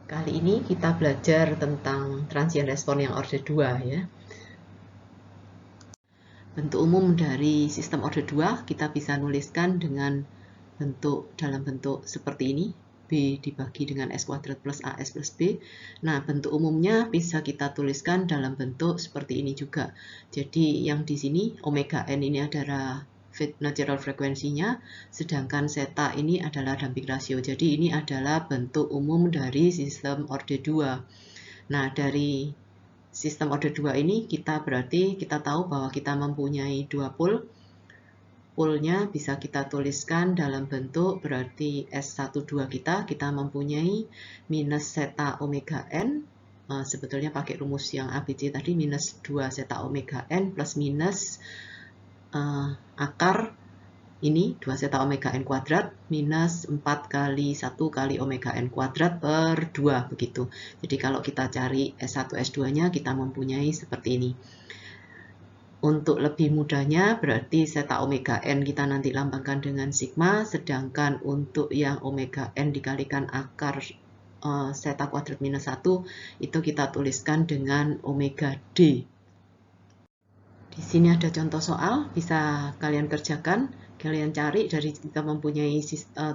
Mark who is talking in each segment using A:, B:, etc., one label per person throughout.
A: Kali ini kita belajar tentang transient respon yang order 2 ya. Bentuk umum dari sistem order 2 kita bisa nuliskan dengan dalam bentuk seperti ini. B dibagi dengan S kuadrat plus AS plus B. Nah, bentuk umumnya bisa kita tuliskan dalam bentuk seperti ini juga. Jadi yang di sini omega N ini adalah natural frekuensinya, sedangkan zeta ini adalah damping rasio. Jadi ini adalah bentuk umum dari sistem order 2. Nah, dari sistem order 2 ini kita tahu bahwa kita mempunyai dua pole. Pole-nya bisa kita tuliskan dalam bentuk berarti S12 kita mempunyai minus zeta omega N, sebetulnya pakai rumus yang ABC tadi, minus 2 zeta omega N plus minus akar ini 2 zeta omega N kuadrat minus 4 kali 1 kali omega N kuadrat per 2 begitu. Jadi kalau kita cari S1 S2-nya kita mempunyai seperti ini. Untuk lebih mudahnya berarti zeta omega N kita nanti lambangkan dengan sigma, sedangkan untuk yang omega N dikalikan akar zeta kuadrat minus 1 itu kita tuliskan dengan omega D. Di sini ada contoh soal, bisa kalian kerjakan. Kalian cari dari kita mempunyai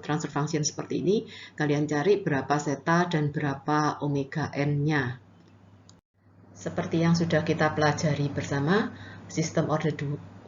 A: transfer function seperti ini, kalian cari berapa zeta dan berapa omega N-nya. Seperti yang sudah kita pelajari bersama, sistem order 2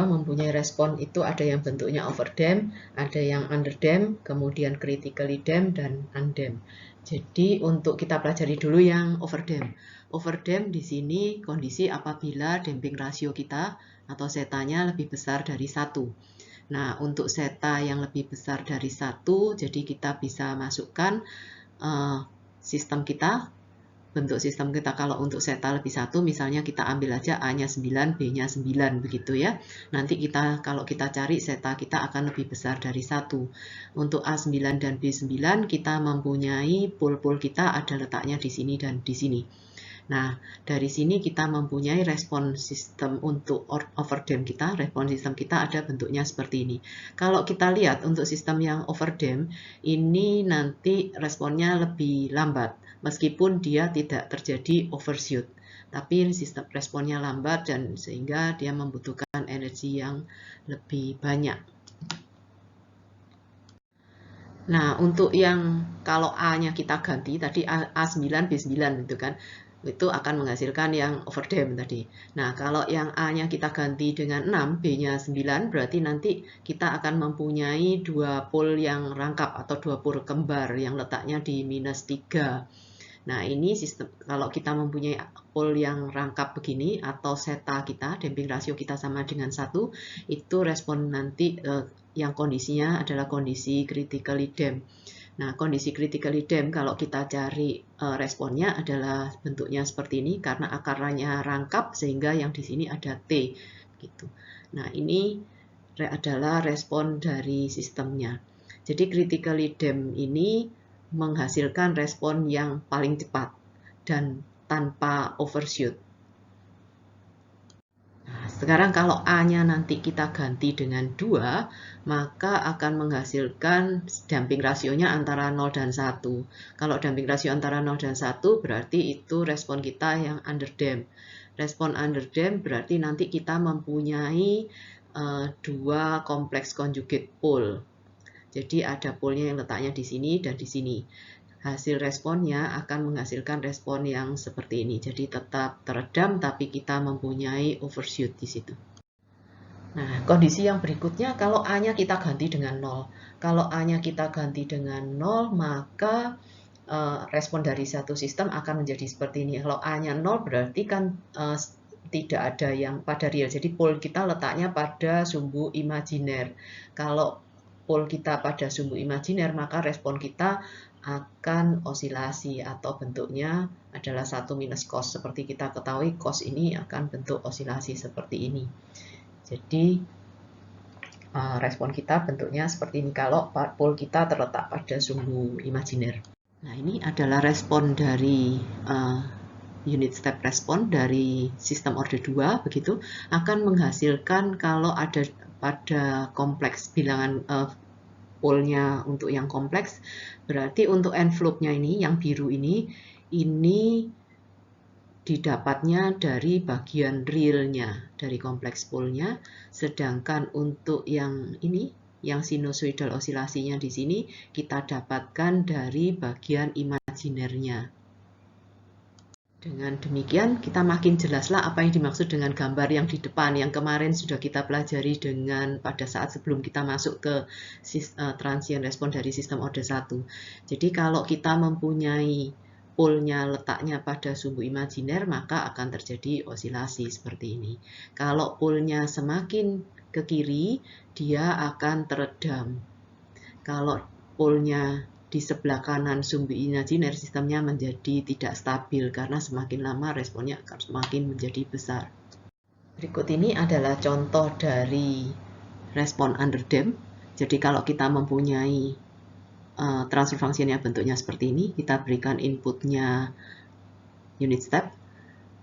A: mempunyai respon itu ada yang bentuknya overdamp, ada yang underdamp, kemudian critically damp, dan undamp. Jadi untuk kita pelajari dulu yang overdamp. Overdamp di sini kondisi apabila damping rasio kita atau zetanya lebih besar dari 1. Nah, untuk zeta yang lebih besar dari 1, jadi kita bisa masukkan sistem kita. Bentuk sistem kita kalau untuk zeta lebih 1, misalnya kita ambil aja A-nya 9, B-nya 9 begitu ya. Nanti kalau kita cari zeta kita akan lebih besar dari 1. Untuk A9 dan B9 kita mempunyai pol-pol kita ada letaknya di sini dan di sini. Nah, dari sini kita mempunyai respon sistem untuk overdamp kita. Respon sistem kita ada bentuknya seperti ini. Kalau kita lihat untuk sistem yang overdamp, ini nanti responnya lebih lambat. Meskipun dia tidak terjadi overshoot. Tapi sistem responnya lambat dan sehingga dia membutuhkan energi yang lebih banyak. Nah, untuk yang kalau A-nya kita ganti, tadi A9, B9 gitu kan, itu akan menghasilkan yang overdamp tadi. Nah, kalau yang A-nya kita ganti dengan 6, B-nya 9, berarti nanti kita akan mempunyai dua pole yang rangkap atau dua pole kembar yang letaknya di minus 3. Nah, ini sistem kalau kita mempunyai pole yang rangkap begini atau zeta kita, damping rasio kita sama dengan 1, itu respon nanti yang kondisinya adalah kondisi critically damp. Nah, kondisi critically damp kalau kita cari responnya adalah bentuknya seperti ini karena akarnya rangkap sehingga yang di sini ada T gitu. Nah, ini adalah respon dari sistemnya. Jadi critically damp ini menghasilkan respon yang paling cepat dan tanpa overshoot. Nah, sekarang kalau A-nya nanti kita ganti dengan 2, maka akan menghasilkan damping rasionya antara 0 dan 1. Kalau damping rasio antara 0 dan 1 berarti itu respon kita yang underdamp. Respon underdamp berarti nanti kita mempunyai dua kompleks conjugate pole. Jadi ada pole-nya yang letaknya di sini dan di sini. Hasil responnya akan menghasilkan respon yang seperti ini. Jadi tetap teredam tapi kita mempunyai overshoot di situ. Nah, kondisi yang berikutnya kalau A-nya kita ganti dengan 0. Kalau A-nya kita ganti dengan 0, maka respon dari satu sistem akan menjadi seperti ini. Kalau A-nya 0 berarti kan tidak ada yang pada real. Jadi pole kita letaknya pada sumbu imajiner. Kalau pole kita pada sumbu imajiner, maka respon kita akan osilasi atau bentuknya adalah 1 minus cos. Seperti kita ketahui, cos ini akan bentuk osilasi seperti ini. Jadi respon kita bentuknya seperti ini kalau pole kita terletak pada sumbu imajiner. Nah, ini adalah respon dari unit step respon dari sistem order 2 begitu akan menghasilkan kalau ada pada kompleks bilangan polnya untuk yang kompleks. Berarti untuk envelope-nya ini, yang biru ini didapatnya dari bagian realnya, dari kompleks polnya. Sedangkan untuk yang ini, yang sinusoidal osilasinya di sini, kita dapatkan dari bagian imajinernya. Dengan demikian, kita makin jelaslah apa yang dimaksud dengan gambar yang di depan, yang kemarin sudah kita pelajari pada saat sebelum kita masuk ke transient respon dari sistem order 1. Jadi kalau kita mempunyai polnya letaknya pada sumbu imajiner, maka akan terjadi osilasi seperti ini. Kalau polnya semakin ke kiri, dia akan teredam. Kalau polnya di sebelah kanan sumbu imajiner, sistemnya menjadi tidak stabil karena semakin lama responnya akan semakin menjadi besar. Berikut ini adalah contoh dari respon underdamped. Jadi kalau kita mempunyai transfer functionnya bentuknya seperti ini, kita berikan inputnya unit step,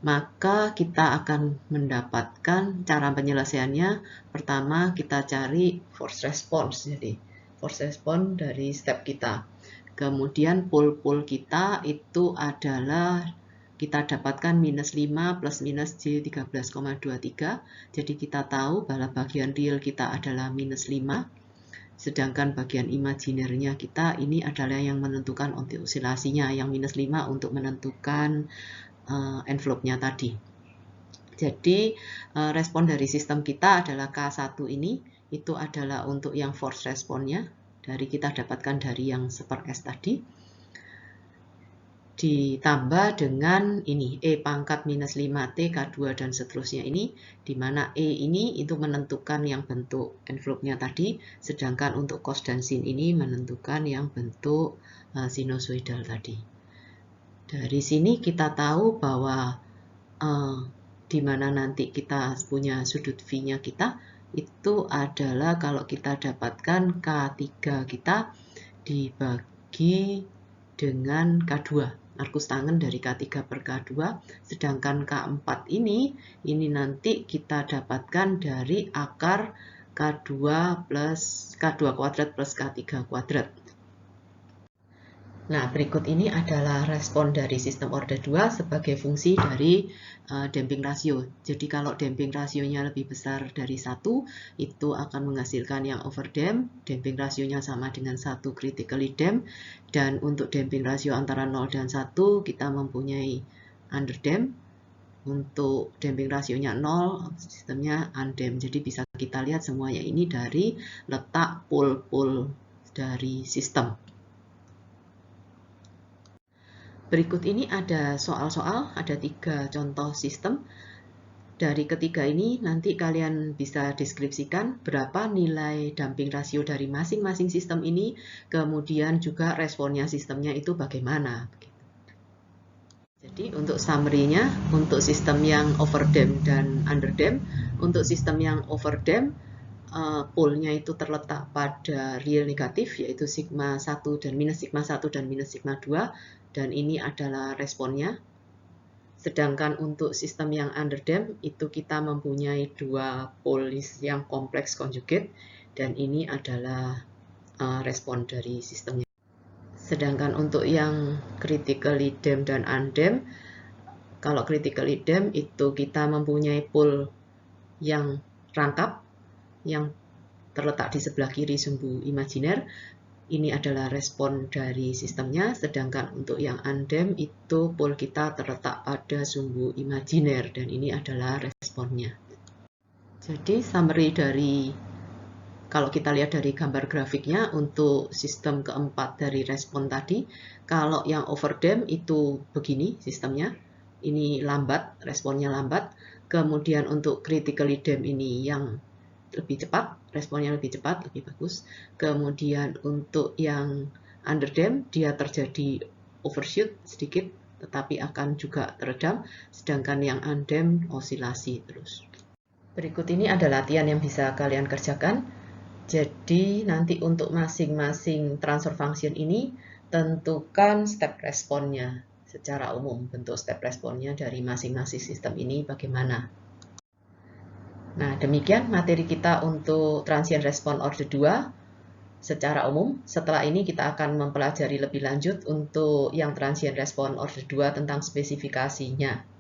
A: maka kita akan mendapatkan cara penyelesaiannya. Pertama kita cari force response, jadi force response dari step kita. Kemudian pol kita itu adalah kita dapatkan minus 5 plus minus J 13,23. Jadi kita tahu bahwa bagian real kita adalah minus 5. Sedangkan bagian imajinernya kita ini adalah yang menentukan osilasinya, yang minus 5 untuk menentukan envelope-nya tadi. Jadi respon dari sistem kita adalah K1 ini, itu adalah untuk yang force response-nya, dari kita dapatkan dari yang seper S tadi, ditambah dengan ini E pangkat minus 5T K2 dan seterusnya ini, di mana E ini itu menentukan yang bentuk envelope-nya tadi, sedangkan untuk cos dan sin ini menentukan yang bentuk sinusoidal tadi. Dari sini kita tahu bahwa di mana nanti kita punya sudut V-nya kita, itu adalah kalau kita dapatkan K3 kita dibagi dengan K2, arkus tangen dari K3 per K2, sedangkan K4 ini nanti kita dapatkan dari akar K2 kuadrat plus K3 kuadrat. Nah, berikut ini adalah respon dari sistem order 2 sebagai fungsi dari damping rasio. Jadi kalau damping rasionya lebih besar dari 1, itu akan menghasilkan yang overdamp, damping rasionya sama dengan 1 critically damp, dan untuk damping rasio antara 0 dan 1 kita mempunyai underdamp. Untuk damping rasionya 0, sistemnya undamp. Jadi bisa kita lihat semuanya ini dari letak pol-pol dari sistem. Berikut ini ada soal-soal, ada 3 contoh sistem. Dari ketiga ini nanti kalian bisa deskripsikan berapa nilai damping rasio dari masing-masing sistem ini, kemudian juga responnya sistemnya itu bagaimana. Jadi untuk summary-nya, untuk sistem yang overdamp dan underdamp, untuk sistem yang overdamp, polnya itu terletak pada real negatif, yaitu sigma 1 dan minus sigma 1 dan minus sigma 2, dan ini adalah responnya. Sedangkan untuk sistem yang underdamp itu kita mempunyai 2 polis yang kompleks conjugate, dan ini adalah respon dari sistemnya. Sedangkan untuk yang critically damp dan undamp, kalau critically damp itu kita mempunyai pol yang rangkap, yang terletak di sebelah kiri sumbu imajiner. Ini adalah respon dari sistemnya, sedangkan untuk yang undamp itu pol kita terletak pada sumbu imajiner, dan ini adalah responnya. Jadi summary dari, kalau kita lihat dari gambar grafiknya, untuk sistem keempat dari respon tadi, kalau yang overdamp itu begini sistemnya, ini lambat, responnya lambat. Kemudian untuk critically damp ini yang lebih cepat, responnya lebih cepat, lebih bagus. Kemudian untuk yang underdamp, dia terjadi overshoot sedikit, tetapi akan juga teredam. Sedangkan yang undamp osilasi terus. Berikut ini ada latihan yang bisa kalian kerjakan. Jadi nanti untuk masing-masing transfer function ini, tentukan step responnya secara umum. Bentuk step responnya dari masing-masing sistem ini bagaimana. Nah, demikian materi kita untuk transient respon order 2. secara umum. Setelah ini kita akan mempelajari lebih lanjut untuk yang transient response order 2 tentang spesifikasinya.